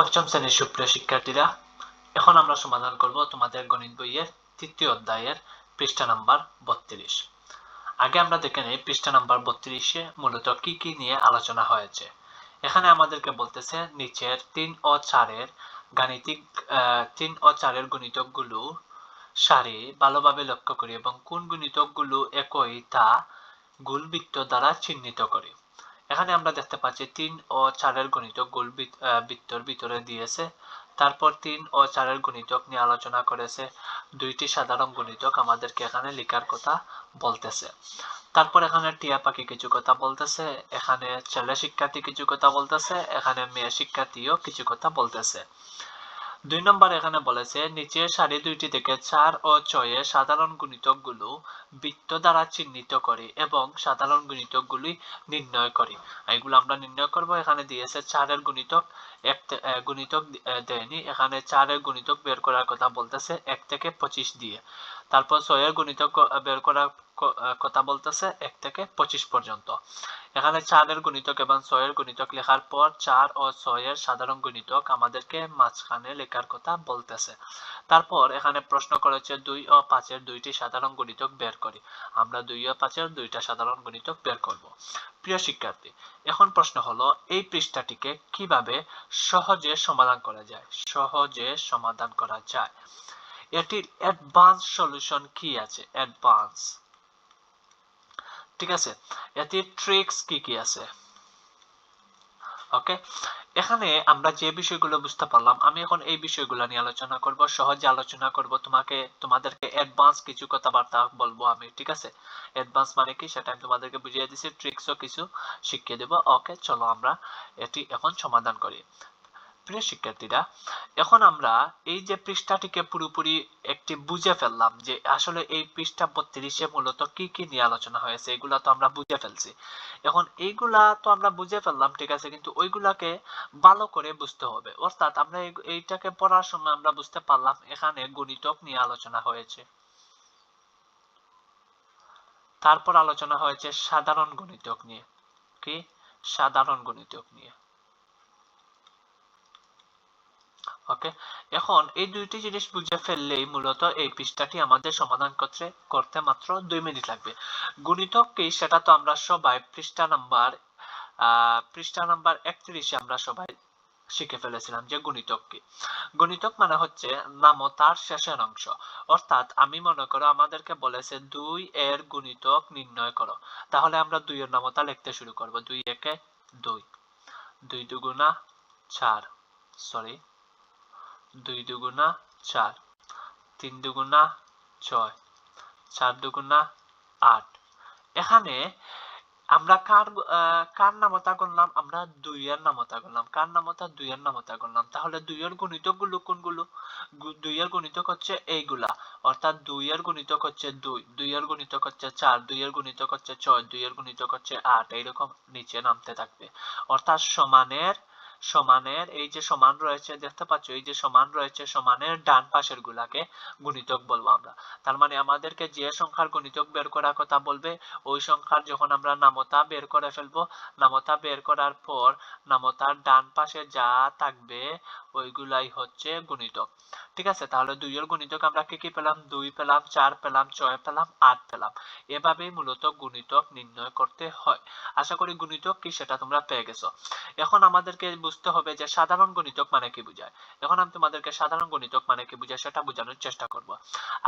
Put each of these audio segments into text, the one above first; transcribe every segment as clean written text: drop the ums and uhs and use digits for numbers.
পঞ্চম শ্রেণীর সুপ্রিয় শিক্ষার্থীরা, এখন আমরা সমাধান করব তোমাদের গণিত বইয়ের তৃতীয় অধ্যায়ের পৃষ্ঠা নাম্বার 32। আগে আমরা দেখে নেই পৃষ্ঠা নাম্বার 32-এ মূলত কি কি নিয়ে আলোচনা হয়েছে। এখানে আমাদেরকে বলতেছে নিচের 3 ও 4 এর গাণিতিক 3 ও 4 এর গুণিতকগুলো সারি ভালোভাবে লক্ষ্য করি এবং কোন গুণিতকগুলো একই তা গোলবৃত্ত দ্বারা চিহ্নিত করি। এখানে আমরা দেখতে পাচ্ছি 3 ও 4 এর গুণিতক বৃত্তর ভিতরে দিয়েছে। তারপর 3 ও 4 এর গুণিতক নিয়ে আলোচনা করেছে। দুইটি সাধারণ গুণিতক আমাদেরকে এখানে লেখার কথা বলতেছে। তারপর এখানে টিয়া পাখি কিছু কথা বলতেছে, এখানে ছেলে শিক্ষার্থী কিছু কথা বলতেছে, এখানে মেয়ে শিক্ষার্থীও কিছু কথা বলতেছে। 2 নম্বর এখানে বলেছে নিচের সারি দুইটি থেকে 4 ও 6 এর সাধারণ গুণিতকগুলো বৃত্ত দ্বারা চিহ্নিত করি এবং সাধারণ গুণিতকগুলি নির্ণয় করি। এগুলো আমরা নির্ণয় করব। এখানে দিয়েছে 4 এর গুণিতক, গুণিতক দেয়নি। এখানে 4 এর গুণিতক বের করার কথা বলতেছে 1 থেকে 25 দিয়ে। তারপর 6 এর গুণিতক বের করার কথা বলতেছে 1 থেকে 25 পর্যন্ত। এখানে 4 এর গুণিতক এবং 6 এর গুণিতক লেখার পর 4 ও 6 এর সাধারণ গুণিতক আমাদেরকে মাঝখানে লেখার কথা বলতেছে। তারপর এখানে প্রশ্ন করেছে 2 ও 5 এর দুইটি সাধারণ গুণিতক বের করি। আমরা 2 ও 5 এর দুইটা সাধারণ গুণিতক বের করব। প্রিয় শিক্ষার্থী, এখন প্রশ্ন হলো এই পৃষ্ঠাটিকে কিভাবে সহজে সমাধান করা যায়। সহজে সমাধান করা যায়, এটির অ্যাডভান্স সলিউশন কি আছে? অ্যাডভান্স, ঠিক আছে, এটির ট্রিক্স কি কি আছে? ওকে, এখানে আমরা যে বিষয়গুলো বুঝতে পারলাম, আমি এখন এই বিষয়গুলো নিয়ে আলোচনা করব, সহজে আলোচনা করব। তোমাদেরকে অ্যাডভান্স কিছু কথাবার্তা বলবো আমি, ঠিক আছে? অ্যাডভান্স মানে কি সেটা আমি তোমাদেরকে বুঝিয়ে দিচ্ছি, ট্রিক্সও কিছু শিখিয়ে দেব। ওকে, চলো আমরা এটি এখন সমাধান করি। প্রিয় শিক্ষার্থীরা, এখন আমরা এই যে পৃষ্ঠাটিকে পুরোপুরি একটি বুঝে ফেললাম যে আসলে এই পৃষ্ঠা 32-এ মূলত কি কি নিয়ে আলোচনা হয়েছে, এগুলা তো আমরা বুঝে ফেলছি। এখন এইগুলা তো আমরা বুঝে ফেললাম, ঠিক আছে, কিন্তু ওইগুলাকে ভালো করে বুঝতে হবে। অর্থাৎ আমরা এইটাকে পড়ার সময় আমরা বুঝতে পারলাম এখানে গুণিতক নিয়ে আলোচনা হয়েছে, তারপর আলোচনা হয়েছে সাধারণ গুণিতক নিয়ে। কি? সাধারণ গুণিতক নিয়ে। ওকে, এখন এই দুইটি জিনিস বুঝে ফেললেই মূলত এই পৃষ্ঠাটি আমাদের সমাধান করতে মাত্র 2 মিনিট লাগবে। গুণিতক কি সেটা তো আমরা সবাই পৃষ্ঠা নাম্বার 31-এ আমরা সবাই শিখে ফেলেছিলাম যে গুণিতক কি। গুণিতক মানে হচ্ছে নামতার শেষের অংশ। অর্থাৎ আমি মনে করো আমাদেরকে বলেছে 2 এর গুণিতক নির্ণয় করো, তাহলে আমরা 2 এর নামতা লিখতে শুরু করব। 2 একে 2, 2 দুগুণা 4, সরি 2 দুগুণা 4, 3 দুগুণা 6, 4 দুগুণা 8। এখানে আমরা কার নামতা করলাম? আমরা 2 এর নামতা করলাম। কার নামতা? 2 এর নামতা করলাম। তাহলে 2 এর গুণিতক গুলো কোনগুলো? 2 এর গুণিতক হচ্ছে এইগুলা। অর্থাৎ 2 এর গুণিতক হচ্ছে 2, 2 এর গুণিতক হচ্ছে 4, 2 এর গুণিতক হচ্ছে 6, 2 এর গুণিতক হচ্ছে 8, এইরকম নিচে নামতে থাকবে। অর্থাৎ সমানের এই যে সমান রয়েছে দেখতে পাচ্ছ, এই যে সমান রয়েছে, সমানের ডান পাশের গুলাকে গুণিতক বলবো আমরা। তার মানে আমাদেরকে যে সংখ্যার গুণিতক বের করার কথা বলবে, ওই সংখ্যার যখন আমরা নামতা বের করে ফেলবো, নামতা বের করার পর নামতার ডান পাশে যা থাকবে ওইগুলাই হচ্ছে গুণিতক, ঠিক আছে? তাহলে 2 এর গুণিতক আমরা কি কি পেলাম? 2 পেলাম, 4 পেলাম, 6 পেলাম, 8 পেলাম। এভাবেই মূলত গুণিতক নির্ণয় করতে হয়। আশা করি গুণিতক কি সেটা তোমরা পেয়ে গেছো। এখন আমাদেরকে বুঝতে হবে যে সাধারণ গুণিতক মানে কি বোঝায়। এখন আমি তোমাদেরকে সাধারণ গুণিতক মানে কি বোঝায় সেটা বোঝানোর চেষ্টা করব।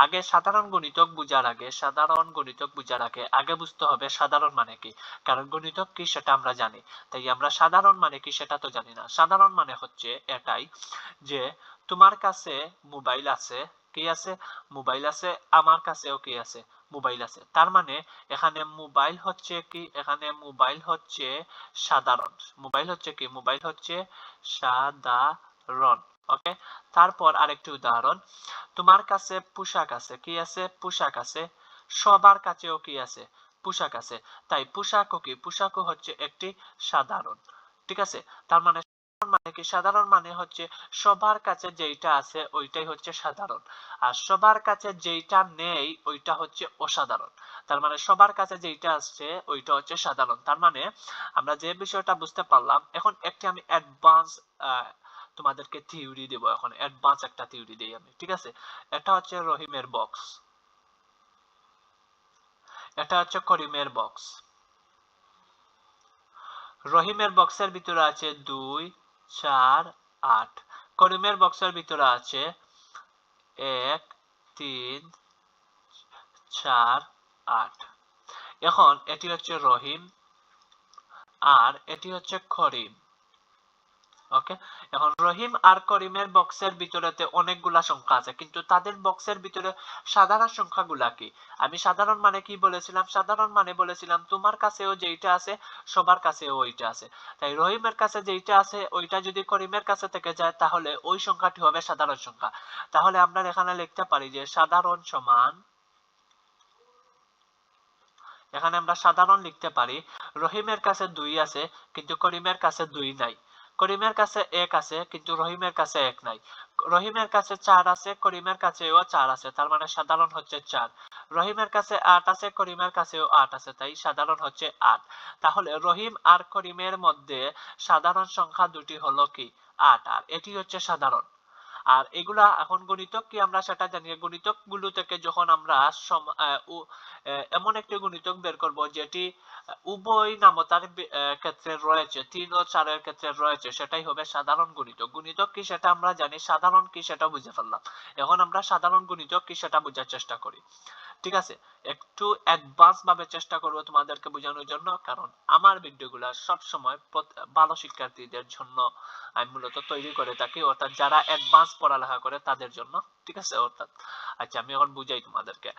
আগে সাধারণ গুণিতক বোঝার আগে আগে বুঝতে হবে সাধারণ মানে কি। কারণ গুণিতক কি সেটা আমরা জানি, তাই আমরা সাধারণ মানে কি সেটা তো জানি না। সাধারণ মানে হচ্ছে এটাই যে তোমার কাছে মোবাইল আছে, কি আছে? মোবাইল আছে, আমার কাছেও কি আছে? মোবাইল আছে। তার মানে এখানে মোবাইল হচ্ছে কি? এখানে মোবাইল হচ্ছে সাধারণ। মোবাইল হচ্ছে কি? মোবাইল হচ্ছে সাধারণ। ওকে, তারপর আরেকটি উদাহরণ, তোমার কাছে পোশাক আছে, কি আছে? পোশাক আছে। সবার কাছেও কি আছে? পোশাক আছে। তাই পোশাকও কি? পোশাকও হচ্ছে একটি সাধারণ, ঠিক আছে? তার মানে সাধারণ মানে হচ্ছে সবার কাছে যেইটা আছে ওইটাই হচ্ছে সাধারণ, আর সবার কাছে যেইটা নেই ওইটা হচ্ছে অসাধারণ। তার মানে সবার কাছে যেইটা আছে ওইটা হচ্ছে সাধারণ। তার মানে আমরা যে বিষয়টা বুঝতে পারলাম, এখন একটি আমি অ্যাডভান্স তোমাদেরকে থিওরি দেব, এখন অ্যাডভান্স একটা থিওরি দেই আমি, ঠিক আছে? এটা হচ্ছে রহিমের বক্স, এটা হচ্ছে করিমের বক্স। রহিমের বক্সের ভিতরে আছে 2 4 8, করিমের বক্সের ভিতরে আছে 1 3 4 8। এখন এটি হচ্ছে রহিম আর এটি হচ্ছে করিম। ওকে, এখন রহিম আর করিমের বক্সের ভিতরেতে অনেকগুলা সংখ্যা আছে, কিন্তু তাদের বক্সের ভিতরে সাধারণ সংখ্যাগুলা কি? আমি সাধারণ মানে কি বলেছিলাম? সাধারণ মানে বলেছিলাম তোমার কাছেও যেইটা আছে সবার কাছেও ওইটা আছে। তাই রহিমের কাছে যেইটা আছে ওইটা যদি করিমের কাছে থেকে যায় তাহলে ওই সংখ্যাটি হবে সাধারণ সংখ্যা। তাহলে আমরা এখানে লিখতে পারি যে সাধারণ সমান, এখানে আমরা সাধারণ লিখতে পারি রহিমের কাছে 2 আছে কিন্তু করিমের কাছে 2 নাই, করিমের কাছে 1 আছে কিন্তু রহিমের কাছে 1 নাই, রহিমের কাছে 4 আছে করিমের কাছেও 4 আছে, তার মানে সাধারণ হচ্ছে 4। রহিমের কাছে 8 আছে করিমের কাছেও 8 আছে, তাই সাধারণ হচ্ছে 8। তাহলে রহিম আর করিমের মধ্যে সাধারণ সংখ্যা দুটি হলো কি? 8, আর এটি হচ্ছে সাধারণ। আর এগুলা এখন গুণিতক কি আমরা সেটা জানি, গুণিতক গুলো থেকে যখন আমরা এমন একটি গুণিতক বের করব যেটি উভয় নামতার ক্ষেত্রে রয়েছে, 3 ও 4 এর ক্ষেত্রে রয়েছে, সেটাই হবে সাধারণ গুণিতক। গুণিতক কি সেটা আমরা জানি, সাধারণ কি সেটা বুঝে ফেললাম। এখন আমরা সাধারণ গুণিতক কি সেটা বোঝার চেষ্টা করি, ঠিক আছে? একটু অ্যাডভান্স ভাবে চেষ্টা করব তোমাদেরকে বোঝানোর জন্য, কারণ আমার ভিডিওগুলো সব সময় ভালো শিক্ষার্থীদের জন্য আমি মূলত তৈরি করে থাকি, অর্থাৎ যারা অ্যাডভান্স পড়ালেখা করে তাদের জন্য, ঠিক আছে? অর্থাৎ আচ্ছা আমি এখন বুঝাই তোমাদেরকে।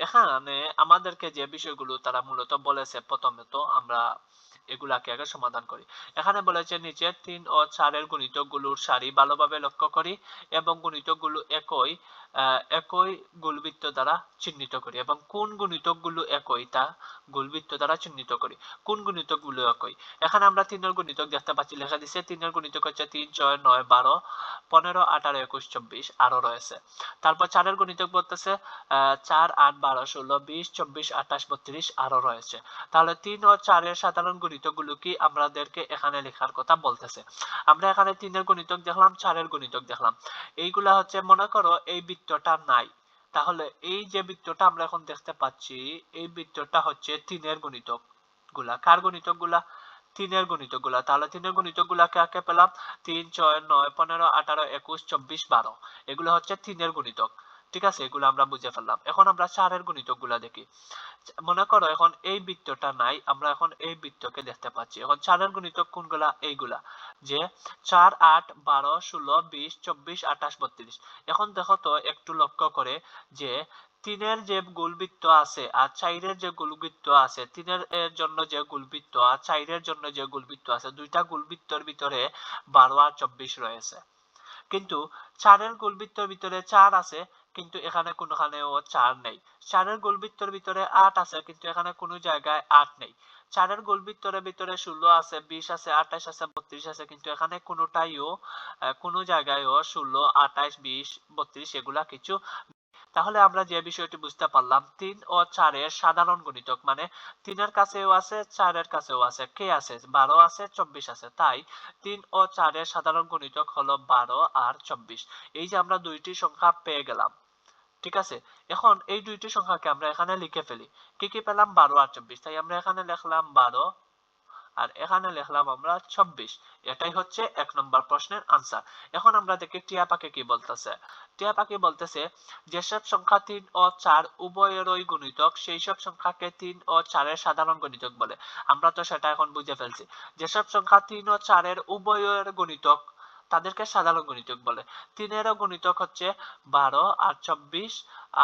এখানে আমাদেরকে যে বিষয়গুলো তারা মূলত বলেছে, প্রথমত আমরা এগুলাকে আগে সমাধান করি। এখানে বলেছে নিচে 3 ও 4 এর গুণিতকগুলোর সারি ভালোভাবে লক্ষ্য করি এবং গুণিতকগুলো একই একই গুলবৃত্ত দ্বারা চিহ্নিত করি, এবং কোন গুণিতকগুলো একই তা গুলবৃত্ত দ্বারা চিহ্নিত করি। কোন গুণিতকগুলো একই? এখানে আমরা 3 এর গুণিতক দেখতে পাচ্ছি, লেখা দিছে 3 এর গুণিতক হচ্ছে 3 6 9 12 15 18 21 24, আরো রয়েছে। তারপর 4 এর গুণিতক বলতেছে 4 8 12 16 20 24 28 32, আরো রয়েছে। তাহলে 3 ও 4 এর সাধারণ গুণিতকগুলো কি আমাদেরকে এখানে লেখার কথা বলতেছে। আমরা এখানে 3 এর গুণিতক দেখলাম, 4 এর গুণিতক দেখলাম। এইগুলা হচ্ছে, মনে করো এই বৃত্তটা নাই, তাহলে এই যে বৃত্তটা আমরা এখন দেখতে পাচ্ছি এই বৃত্তটা হচ্ছে 3 এর গুণিতক গুলা। কার গুণিতক গুলা? 3 এর গুণিতক গুলা। তাহলে 3 এর গুণিতক গুলা কাকে পেলাম? 3 6 9 15 18 21 24 12, এগুলো হচ্ছে 3 এর গুণিতক, ঠিক আছে? এগুলো আমরা বুঝে ফেললাম। এখন আমরা 4 এর গুণিতক গুলা দেখি। মনে করো এখন এই বৃত্তটা নাই, আমরা এখন এই বৃত্তকে দেখতে পাচ্ছি। এখন 4 এর গুণিতক কোনগুলা? এইগুলা, যে 4 8 12 16 20 24 28 32। এখন দেখো তো একটু লক্ষ্য করে যে 3 এর যে গুলবৃত্ত আছে আর 4 এর যে গুলবৃত্ত আছে, 3 এর জন্য যে গুলবৃত্ত আর 4 এর জন্য যে গুলবৃত্ত আছে, দুইটা গুলবৃত্তর ভিতরে 12 আর 24 রয়েছে। কিন্তু 4 এর গুলবৃত্তর ভিতরে 4 আছে কিন্তু এখানে কোনোখানেও 4 নেই। 4 এর গুলবৃত্তর ভিতরে 8 আছে কিন্তু এখানে কোনো জায়গায় 8 নেই। 4 এর গুলবৃত্তরের ভিতরে 16 আছে, 20 আছে, 28 আছে, 32 আছে, কিন্তু এখানে কোনোটাইও কোনো জায়গায়ও 16 28 20 32 এগুলা কিছু। তাহলে আমরা যে বিষয়টি বুঝতে পারলাম, 3 ও 4 এর সাধারণ গুণিতক মানে 3 এর কাছেও আছে 4 এর কাছেও আছে, কে আছে? 12 আছে 24 আছে, তাই 3 ও 4 এর সাধারণ গুণিতক হলো 12 আর 24। এই যে আমরা দুইটি সংখ্যা পেয়ে গেলাম, ঠিক আছে? এখন এই দুইটি সংখ্যাকে আমরা এখানে লিখে ফেলি। কি কি পেলাম? 12 আর 24, তাই আমরা এখানে লিখলাম 12 আর এখানে লিখলাম আমরা 24। এটাই হচ্ছে 1 নম্বর প্রশ্নের আনসার। এখন আমরা দেখি টিয়া পাখি কি বলতেছে। টিয়া পাখি বলতেছে যেসব সংখ্যা 3 ও 4 উভয়েরই গুণিতক সেই সব সংখ্যাকে 3 ও 4 এর সাধারণ গুণিতক বলে। আমরা তো সেটা এখন বুঝে ফেলছি। যেসব সংখ্যা 3 ও 4 এর উভয়ের গুণিতক তাদেরকে সাধারণ গুণিতক বলে। 3 এরও গুণিতক হচ্ছে 12 আর 24,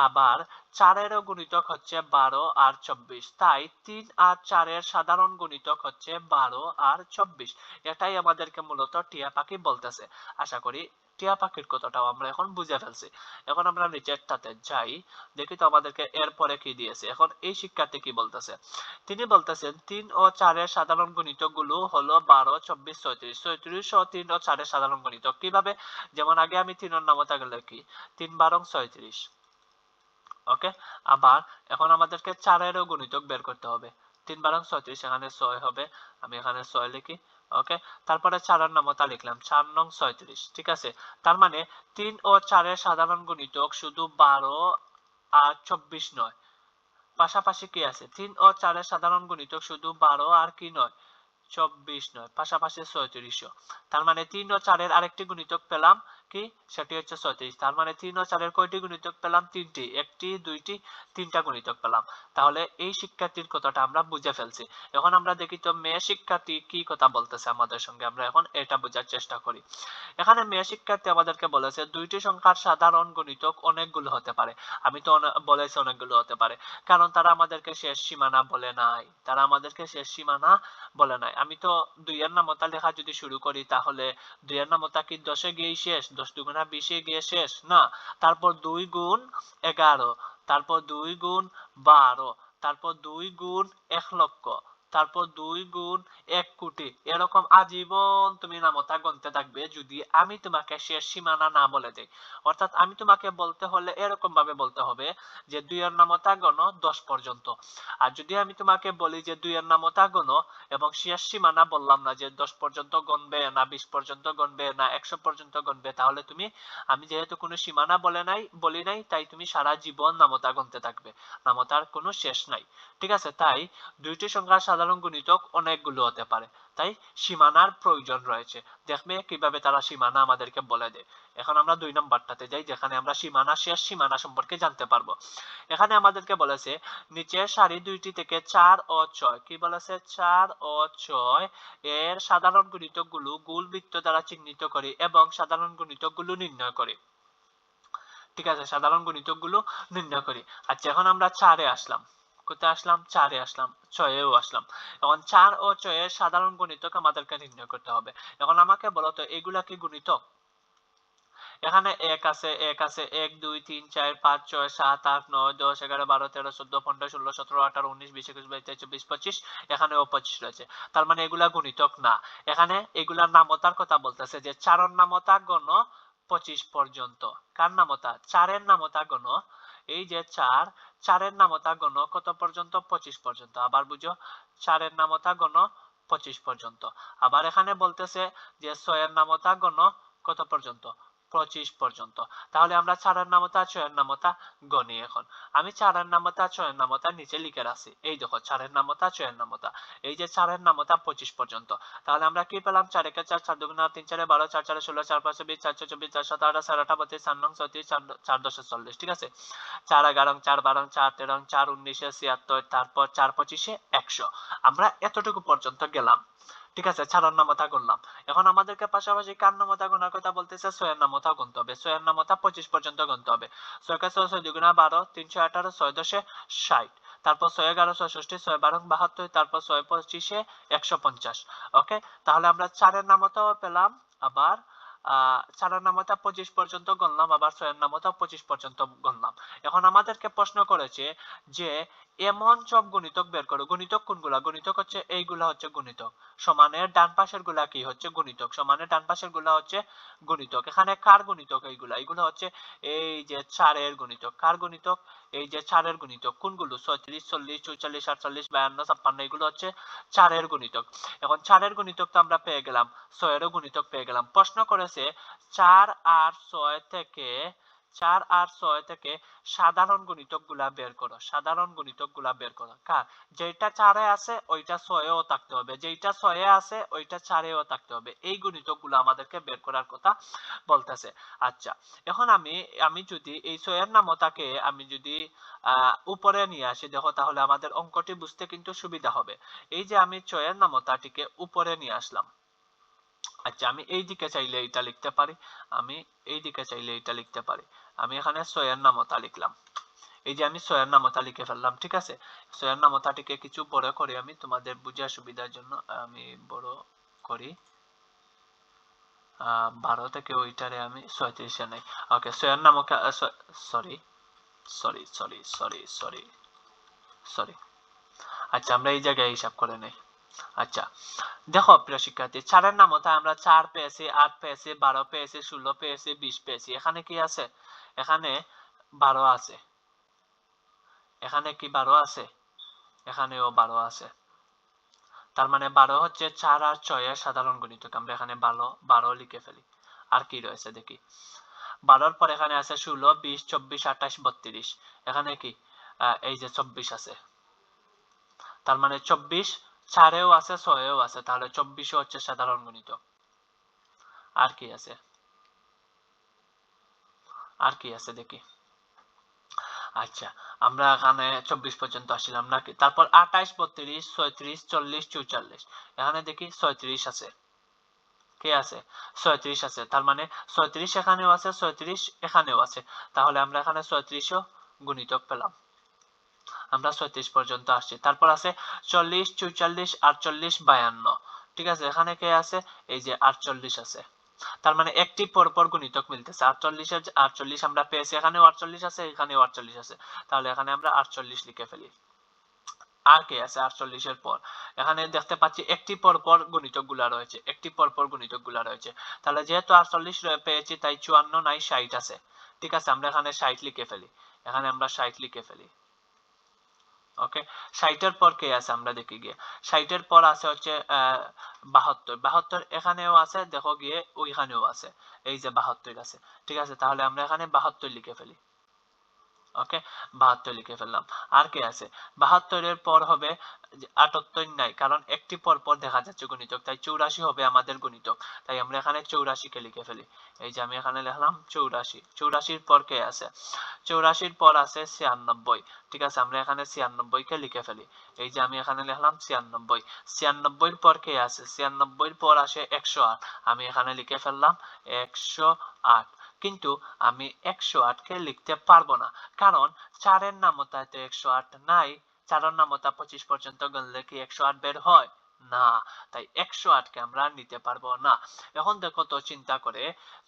আবার 4 এরও গুণিতক হচ্ছে 12 আর 24, তাই 3 আর 4 এর সাধারণ গুণিতক হচ্ছে 12 আর 24। এটাই আমাদেরকে মূলত টিয়া পাখি বলতেছে। আশা করি টিয়া পাখির কথাটাও আমরা এখন বুঝে ফেলছি। এখন আমরা নিচেরটাতে যাই, দেখি তো আমাদেরকে এরপরে কি দিয়েছে। এখন এই শিক্ষার্থী কি বলতেছে? তিনি বলতেছেন 3 ও 4 এর সাধারণ গুণিতক গুলো হলো 12 24 36। 36 ও 3 ও 4 এর সাধারণ গুণিতক কিভাবে? যেমন আগে আমি 3 এর নামতা লিখি, 3 12 36। ওকে, আবার এখন আমাদেরকে 4 এরও গুণিতক বের করতে হবে। 3 12 36, এখানে 6 হবে, আমি এখানে 6 লিখি। ওকে, তারপরে 4 এর নামতা লিখলাম 4 নং 36, ঠিক আছে। তার মানে 3 ও 4 এর সাধারণ গুণিতক শুধু 12 আর 24 নয়, পাশাপাশি কি আছে, 3 ও 4 এর সাধারণ গুণিতক শুধু 12 আর কি নয়, 24 নয়, পাশাপাশি 36। তার মানে 3 ও 4 এর আরেকটি গুণিতক পেলাম কি, সেটি হচ্ছে 36। তার মানে 3 ও 4 এর কয়টি গুণিতক পেলাম, তিনটি, একটি দুইটি তিনটা গুণিতক পেলাম। তাহলে এই শিক্ষার্থীর কথাটা আমরা বুঝে ফেলছি। এখন আমরা দেখি তো মেয়ে শিক্ষার্থী কি কথা বলতেছে আমাদের সঙ্গে, আমরা এখন এটা বোঝার চেষ্টা করি। এখানে মেয়ে শিক্ষার্থী আমাদেরকে বলেছে দুইটি সংখ্যার সাধারণ গুণিতক অনেকগুলো হতে পারে। আমি তো বলেছি অনেকগুলো হতে পারে, কারণ তারা আমাদেরকে শেষ সীমানা বলে নাই, তারা আমাদেরকে শেষ সীমানা বলে নাই। আমি তো 2 এর নামতা লেখা যদি শুরু করি, তাহলে 2 এর নামতা কি 10 এ গিয়ে শেষ, 10 দুগুণা 20 এ গিয়ে শেষ না, তারপর 2 গুণ 11, তারপর 2 গুণ 12, তারপর 2 গুণ 1 লক্ষ, তারপর 2 গুণ 1 কোটি, এরকম আজীবন তুমি নামতা গুনতে থাকবে যদি আমি তোমাকে শেষ সীমানা না বলে দেই। অর্থাৎ আমি তোমাকে বলতে হলে এরকম ভাবে বলতে হবে যে 2 এর নামতা গণ 10 পর্যন্ত। আর যদি আমি তোমাকে বলি যে 2 এর নামতা গণ এবং শেষ সীমানা বললাম না যে 10 পর্যন্ত গণবে না 20 পর্যন্ত গণবে না 100 পর্যন্ত গণবে, তাহলে তুমি, আমি যেহেতু কোনো সীমানা বলি নাই, তাই তুমি সারা জীবন নামতা গুনতে থাকবে, নামতার কোনো শেষ নাই। ঠিক আছে, তাই দুইটি সংখ্যার সাধারণ গুণিতক অনেকগুলো হতে পারে, তাই সীমানার প্রয়োজন রয়েছে। দেখবে কিভাবে তারা সীমানা আমাদেরকে বলে দেয়। এখন আমরা 2 নম্বরটাতে যাই, যেখানে আমরা সীমানা, শেষ সীমানা সম্পর্কে জানতে পারবো। এখানে আমাদেরকে বলেছে নিচের সারি দুইটি থেকে 4 ও 6, কি বলেছে, 4 ও 6 এর সাধারণ গুণিতকগুলো গোল বৃত্ত দ্বারা চিহ্নিত করি এবং সাধারণ গুণিতকগুলো নির্ণয় করি। ঠিক আছে, সাধারণ গুণিতকগুলো নির্ণয় করি। আচ্ছা, এখন আমরা 4 এ আসলাম, কোথায় আসলাম, 4 এ আসলাম, 6 এও আসলাম। এখন 4 ও 6 এর সাধারণ গুণিতক আমাদেরকে নির্ণয় করতে হবে। এখন আমাকে বলো তো এগুলা কি গুণিতক? এখানে 1 আছে, 1 আছে, 1 2 3 4 5 6 7 8 9 10 11 12 13 14 15 16 17 18 19 20 21 22 23 24 25, এখানেও 25 রয়েছে। তার মানে এগুলা গুণিতক না। এখানে এগুলার নামতার কথা বলতেছে যে 4 এর নামতা গণ 25 পর্যন্ত। কার নামতা? 4 এর নামতা গণ, এই যে 4, 4 এর নামতা গণ কত পর্যন্ত? 25 পর্যন্ত। আবার বুঝো, 4 এর নামতা গণ 25 পর্যন্ত। আবার এখানে বলতেছে যে 6 এর নামতা গণ কত পর্যন্ত? 25 পর্যন্ত। তাহলে আমরা 4 এর নামতা 6 এর নামতা গণি। এখন আমি 4 এর নামতা 6 এর নামতা নিচে লিখে রাখছি। এই দেখো 4 এর নামতা 6 এর নামতা, এই যে 4 এর নামতা 25 পর্যন্ত। তাহলে আমরা কি পেলাম? 4 একে 4, 4 দুগুণে 3, 4 12, 4 4 16, 4 5 20, 4 6 24, 4 7 18, 4 8 32, 4 9 34, 4 10 40, ঠিক আছে। 4 11, 4 12, 4 13, 4 19, 76, তারপর 4 25, 100। আমরা এতটুকু পর্যন্ত গেলাম। ঠিক আছে, 4 এর নামতা গুনলাম। এখন আমাদেরকে পাশাপাশি কার নামতা গোনার কথা বলতেছে? 6 এর নামতা গুনতে হবে। 6 এর নামতা 25 পর্যন্ত গুনতে হবে। 6 কে 6, 6 দুগুণা 12, 318, 6 10 60, তারপর 6 11 66, 6 12 72, তারপর 6 25 150। ওকে, তাহলে আমরা 4 এর নামতাও পেলাম, আবার 4 এর নামতা 25 পর্যন্ত গুনলাম, আবার 6 এর নামতা 25 পর্যন্ত গুনলাম। এখন আমাদেরকে প্রশ্ন করেছে যে এমন সব গুণিতক বের করো। গুণিতক কোনগুলা? গুণিতক হচ্ছে এইগুলা, হচ্ছে গুণিতক। সমানের ডান পাশের গুলা কি হচ্ছে গুণিতক, সমানের ডান পাশের গুলা হচ্ছে গুণিতক। এখানে কার গুণিতক? এইগুলা, এগুলো হচ্ছে এই যে 4 এর গুণিতক। কার গুণিতক? এই যে 4 এর গুণিতক। কোনগুলো? 36 40 44 48 52 56, এগুলো হচ্ছে 4 এর গুণিতক। এখন 4 এর গুণিতক তো আমরা পেয়ে গেলাম, 6 এরও গুণিতক পেয়ে গেলাম। প্রশ্ন করেছে 4 আর 6 থেকে, 4 আর 6 থেকে সাধারণ গুণিতক গুলা বের করো। সাধারণ গুণিতক গুলা বের করো। কার? যেটা 4 এ আছে ওইটা 6 এও থাকতে হবে, যেটা 6 এ আছে ওইটা 4 এও থাকতে হবে। এই গুণিতক গুলো আমাদেরকে বের করার কথা বলতেছে। আচ্ছা, এখন আমি যদি এই 6 এর নামতাকে আমি যদি উপরে নিয়ে আসি, দেখো তাহলে আমাদের অঙ্কটি বুঝতে কিন্তু সুবিধা হবে। এই যে আমি 6 এর নামতাটিকে উপরে নিয়ে আসলাম। আচ্ছা, আমি এই দিকে চাইলে এটা লিখতে পারি, আমি এই দিকে চাইলে এটা লিখতে পারি। আমি এখানে 6 এর নামতা লিখলাম। এই যে আমি 6 এর নামতা লিখে ফেললাম। ঠিক আছে, 6 এর নামতাটিকে কিছু বড় করে আমি তোমাদের বোঝার সুবিধার জন্য আমি বড় করি। 12 থেকে ওইটারে আমি 36 এ নাই। ওকে, 6 এর নামতা, sorry sorry sorry sorry sorry sorry আচ্ছা, আমরা এই জায়গায় হিসাব করে নেই। আচ্ছা, দেখো প্রিয় শিক্ষার্থী, 4 এর নামতা আমরা 4 পেয়েছি, 8 পেয়েছি, 12 পেয়েছি, 16 পেয়েছি, 20 পেয়েছি। এখানে কি আছে? এখানে 12 আছে। এখানে কি 12 আছে? এখানেও 12 আছে। তার মানে 12 হচ্ছে 4 আর 6 এর সাধারণ গুণিতক। আমরা এখানে 12 লিখে ফেলি। আর কি রয়েছে দেখি। 12 পর এখানে আছে 16, 20, 24, 28, 32। এখানে কি এই যে 24 আছে, তার মানে 24 4এও আছে 6এও আছে, তাহলে 24 হচ্ছে সাধারণ গুণিতক। আর কি আছে, আর কি আছে দেখি। আচ্ছা, আমরা এখানে 24 পর্যন্ত আসলাম নাকি। তারপর 28, 32, 36, 40, 44। এখানে দেখি 36 আছে। কে আছে? 36 আছে। তার মানে 36 এখানেও আছে, 36 এখানেও আছে। তাহলে আমরা এখানে 36ও গুণিতক পেলাম। আমরা 36 পর্যন্ত আসছি। তারপর আছে 40, 44, 48, 52। ঠিক আছে, এখানে কে আছে? এই যে 48 আছে। তার মানে একটি পরপর গুণিতক মিলতেছে। 48 আমরা পেয়েছি, এখানেও 48 আছে, এখানেও 48 আছে। তাহলে এখানে আমরা 48 লিখে ফেলি। আর কে আছে 48 এর পর? এখানে দেখতে পাচ্ছি একটি পরপর গুণিতক গুলা রয়েছে, একটি পরপর গুণিতক গুলা রয়েছে। তাহলে যেহেতু 48 পেয়েছি, তাই 54 নাই 60 আছে। ঠিক আছে, আমরা এখানে 60 লিখে ফেলি। এখানে আমরা 60 লিখে ফেলি। ওকে, 60 এর পর কে আছে আমরা দেখি গিয়ে। 60 এর পর আছে হচ্ছে 72। 72 এখানেও আছে, দেখো গিয়ে ওইখানেও আছে। এই যে 72 আছে। ঠিক আছে, তাহলে আমরা এখানে 72 লিখে ফেলি। ওকে, 72 লিখে ফেললাম। আর কে আছে? 72 এর পর হবে 78 নাই, কারণ একটি পর পর দেখা যাচ্ছে গুণিতক, তাই 84 হবে আমাদের গুণিতক। তাই আমরা এখানে 84 কে লিখে ফেলি। এই যে আমি এখানে লিখলাম 84। 84 এর পর কে আছে? 84 এর পর আছে 96। ঠিক আছে, আমরা এখানে 96 কে লিখে ফেলি। এই যে আমি এখানে লিখলাম 96। 96 এর পর কে আছে? 96 এর পর আসে 108। আমি এখানে লিখে ফেললাম 108। কিন্তু আমি 108 কে লিখতে পারবো না, কারণ 4 এর নামতায় তো 108 নাই। 4 এর নামতা 25 পর্যন্ত গণলে কি 108 বের হয়? না। তাই 108 কে আমরা নিতে পারবো না। এখন দেখো তো চিন্তা করে,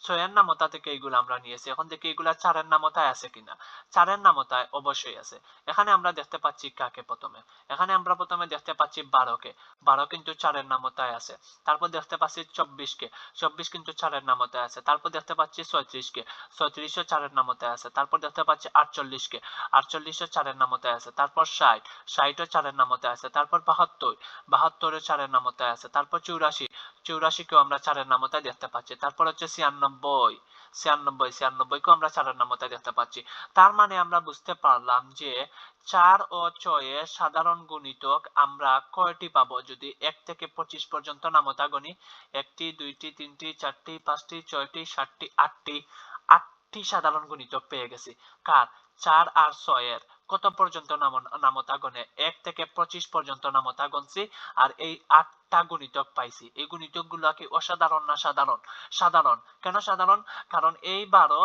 6 এর নামতা থেকে এগুলো আমরা নিয়েছি, এখন দেখি এগুলা 4 এর নামতায় আছে কিনা। 4 এর নামতায় অবশ্যই আছে। এখানে আমরা দেখতে পাচ্ছি কাকে প্রথমে? এখানে আমরা প্রথমে দেখতে পাচ্ছি 12 কে। 12 কিন্তু 4 এর নামতায় আছে। তারপর দেখতে পাচ্ছি 24 কে। 24 কিন্তু 4 এর নামতায় আছে। তারপর দেখতে পাচ্ছি 36 কে। 36 ও 4 এর নামতায় আছে। তারপর দেখতে পাচ্ছি 48 কে। 48 ও 4 এর নামতায় আছে। তারপর 60, 60 ও 4 এর নামতায় আছে। তারপর 72, 72 ও 4 এর নামতায় আছে। তারপর 84, 84 কেও আমরা 4 এর নামতায় দেখতে পাচ্ছি। তারপর হচ্ছে 96, 96, 96 কেও আমরা 4 এর নামতায় দেখতে পাচ্ছি। তার মানে আমরা বুঝতে পারলাম যে 4 ও 6 এর সাধারণ গুণিতক আমরা কয়টি পাবো যদি 1 থেকে 25 পর্যন্ত নামতা গণি? 1টি, 2টি, 3টি, 4টি, 5টি, 6টি, 7টি, 8টি। 8টি সাধারণ গুণিতক পেয়ে গেছি। কার? 4 আর 6 এর। কত পর্যন্ত নামতা গণে? 1 থেকে 25 পর্যন্ত নামতা গণছি, আর এই 8টা গুণিতক পাইছি। এই গুণিতক গুলা কি অসাধারণ না সাধারণ? সাধারণ। কেন সাধারণ? কারণ এই 12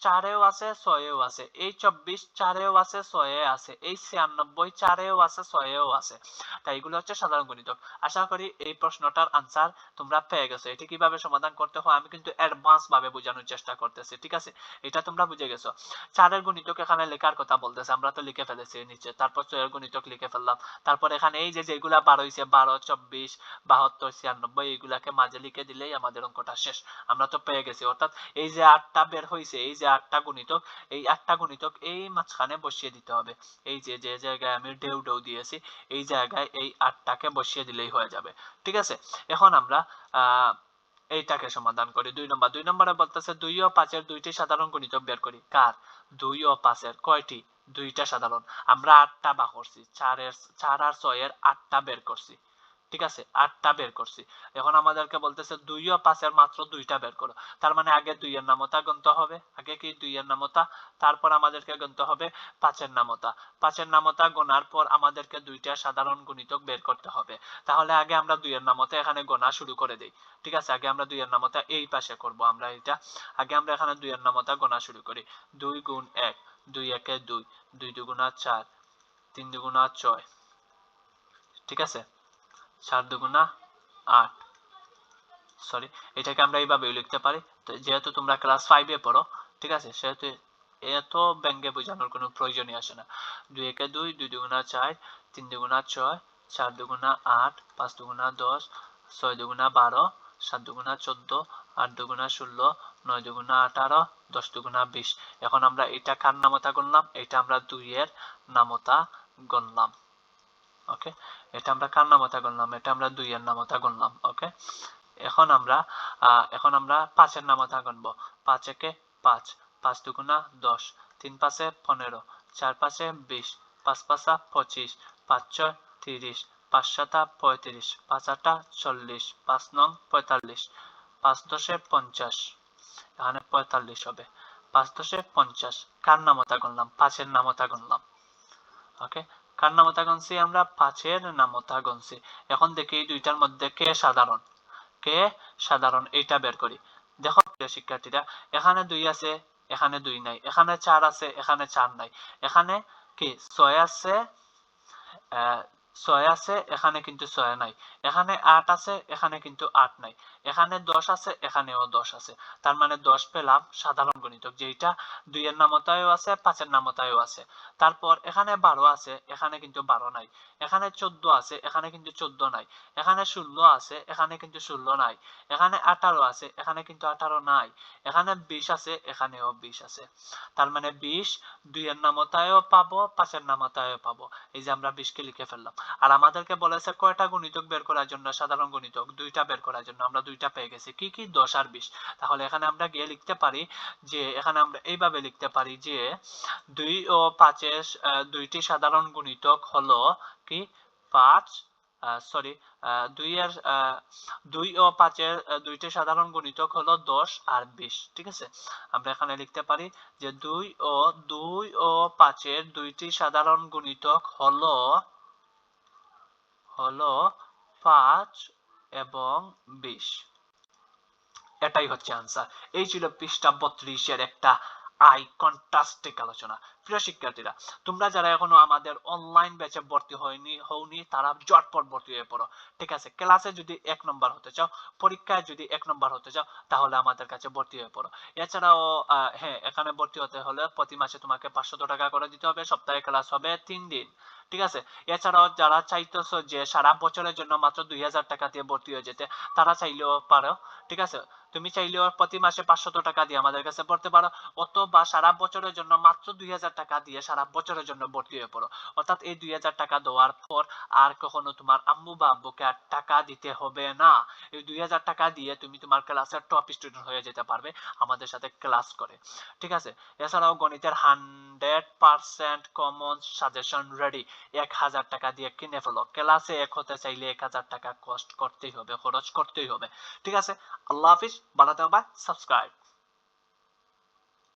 4 এও আছে 6 এও আছে, এই 24 4 এও আছে 6 এ আছে, এই 96 4 এও আছে 6 এও আছে। তাই এগুলো হচ্ছে সাধারণ গুণিতক। আশা করি এই প্রশ্নটার আনসার তোমরা পেয়ে গেছো। এটি কিভাবে সমাধান করতে হয় আমি কিন্তু অ্যাডভান্স ভাবে বোঝানোর চেষ্টা করতেছি। ঠিক আছে, এটা তোমরা বুঝে গেছো। 4 এর গুণিতক এখানে লেখার কথা বলতেছে, আমরা তো লিখে ফেলেছি নিচে। তারপর 6 এর গুণিতক লিখে ফেললাম। তারপর এখানে এই যে যেগুলা বার হইছে 12, 24, 72, 96 এইগুলাকে মাঝে লিখে দিলেই আমাদের অঙ্কটা শেষ। আমরা তো পেয়ে গেছি। অর্থাৎ এই যে 8টা বের হইছে, এই যে 8টা গুণিতক, এই 8টা গুণিতক এই মাঝখানে বসিয়ে দিতে হবে। এই যে যে জায়গায় আমি ঢেউ ঢেউ দিয়েছি, এই জায়গায় এই 8টাকে বসিয়ে দিলেই হয়ে যাবে। ঠিক আছে, এখন আমরা এইটাকে সমাধান করি। 2 নম্বরে বলতেছে 2 ও 5 এর দুইটি সাধারণ গুণিতক বের করি। কার? 2 ও 5 এর কয়টি? দুইটা সাধারণ। আমরা 8টা বার করছি। 4 আর 6 এর 8টা বের করছি। ঠিক আছে, 8টা বের করছি। এখন আমাদেরকে বলতেছে 2 ও 5 এর মাত্র 2টা বের করো। তার মানে আগে 2 এর নামতা গণতে হবে। আগে কি 2 এর নামতা, তারপর আমাদেরকে গণতে হবে 5 এর নামতা। 5 এর নামতা গোনার পর আমাদেরকে দুইটা সাধারণ গুণিতক বের করতে হবে। তাহলে আগে আমরা 2 এর নামতা এখানে গোনা শুরু করে দেই। ঠিক আছে, আগে আমরা 2 এর নামতা এই পাশে করব। আমরা এটা আগে আমরা এখানে 2 এর নামতা গোনা শুরু করি। 2 গুণ 1, 2 একে 2, 2 দুগুণা 4, 3 দুগুণা 6। ঠিক আছে, 4 দুগুণা 8। সরি, এটাকে আমরা এইভাবেও লিখতে পারি। তো যেহেতু তোমরা ক্লাস 5 এ পড়ো, ঠিক আছে, সেহেতু এত ব্যঙ্গে বোঝানোর কোনো প্রয়োজনই আসে না। 2 একে 2, 2 দুগুণা 4, 3 দুগুণা 6, 4 দুগুণা 8, 5 দুগুণা 10, 6 দুগুণা 12, 7 দুগুণা 14, 8 দুগুণা 16, 9 দুগুণা 18, 10 দুগুণা 20। এখন আমরা এটা কার নামতা গণলাম? এটা আমরা 2 এর নামতা গণলাম। ওকে, এটা আমরা কার নামতা গুনলাম? এটা আমরা 2 এর নামতা গুনলাম। ওকে, এখন আমরা 5 এর নামতা গুনবো। 5 একে 5, 5 দুগুণা 10, 3 পাঁচে 15, 4 পাঁচে 20, 5 পাঁচা 25, 5 ছয় 30, 5 সাতা 35, 5 আটা 40, 5 নং 45, 5 দশে 50, এখানে 45 হবে। 5 দশে 50, কার নামতা গুনলাম? 5 এর নামতা গুনলাম। ওকে, কার নামতা গুনছি? আমরা 5 এর নামতা গুনছি। এখন দেখি এই দুইটার মধ্যে কে সাধারণ, কে সাধারণ এইটা বের করি। দেখো প্রিয় শিক্ষার্থীরা, এখানে 2 আছে, এখানে 2 নাই, এখানে 4 আছে, এখানে 4 নাই, এখানে কি 6 আছে, 6 আছে, এখানে কিন্তু 6 নাই, এখানে 8 আছে, এখানে কিন্তু 8 নাই, এখানে 10 আছে, এখানেও 10 আছে। তার মানে 10 পেলাম সাধারণ গণিতক, যেটা 2 এর নামতায়ও আছে, 5 এর নামতায়ও আছে। তারপর এখানে 12 আছে, এখানে কিন্তু 12 নাই, এখানে 14 আছে, এখানে কিন্তু 14 নাই, এখানে 16 আছে, এখানে কিন্তু 16 নাই, এখানে 18 আছে, এখানে কিন্তু 18 নাই, এখানে 20 আছে, এখানেও 20 আছে। তার মানে 20 2 এর নামতায়ও পাবো, 5 এর নামতায়ও পাবো। এই যে আমরা 20 কে লিখে ফেললাম। আর আমাদেরকে বলেছে কয়টা গুণিতক বের করার জন্য? সাধারণ গুণিতক 2টা বের করার জন্য। আমরা 2টা পেয়ে গেছি, কি কি? 10 আর 20। তাহলে এখানে আমরা গিয়ে লিখতে পারি যে, এখানে আমরা এইভাবে লিখতে পারি যে 2 ও 5 এর দুইটি সাধারণ গুণিতক হলো কি 5, সরি, 2 ও 5 এর দুইটি সাধারণ গুণিতক হলো 10 আর 20। ঠিক আছে, আমরা এখানে লিখতে পারি যে 2 ও 5 এর দুইটি সাধারণ গুণিতক হলো 5 এবং 20। এটাই হচ্ছে আনসার। এই ছিল পৃষ্ঠা 32 এর একটা কন্ট্রাস্টিক আলোচনা। প্রিয় শিক্ষার্থীরা, তোমরা যারা এখনো আমাদের অনলাইন ব্যাচে ভর্তি হওনি তারা ঝটপট ভর্তি হয়ে পড়ো। ঠিক আছে, ক্লাসে যদি 1 নম্বর হতে চাও, পরীক্ষায় যদি 1 নম্বর হতে চাও, তাহলে আমাদের কাছে ভর্তি হয়ে পড়ো। এছাড়াও হ্যাঁ, এখানে ভর্তি হতে হলে প্রতি মাসে তোমাকে 500 টাকা করে দিতে হবে। সপ্তাহে ক্লাস হবে 3 দিন। ঠিক আছে, এছাড়াও যারা চাইতেছো যে সারা বছরের জন্য মাত্র 2000 টাকা দিয়ে ভর্তি হয়ে যেতে, তারা চাইলেও পারো। ঠিক আছে, তুমি চাইলেও প্রতি মাসে 500 টাকা দিয়ে আমাদের কাছে পড়তে পারো, অথবা সারা বছরের জন্য মাত্র 2000 টাকা দিয়ে সারা বছরের জন্য ভর্তি হয়ে পড়ো। অর্থাৎ এই 2000 টাকা দেওয়ার পর আর কখনো তোমার আম্মু বা আব্বুকে আর টাকা দিতে হবে না। এই 2000 টাকা দিয়ে তুমি তোমার ক্লাসের টপ স্টুডেন্ট হয়ে যেতে পারবে আমাদের সাথে ক্লাস করে। ঠিক আছে, এছাড়াও গণিতের 100% কমন সাজেশন রেডি 1000 টাকা দিয়ে কিনে ফেলো। ক্লাসে 1 হতে চাইলে 1000 টাকা কস্ট করতেই হবে, খরচ করতেই হবে। ঠিক আছে, আল্লাহ হাফিজ, ভালো থাকবা, সাবস্ক্রাইব।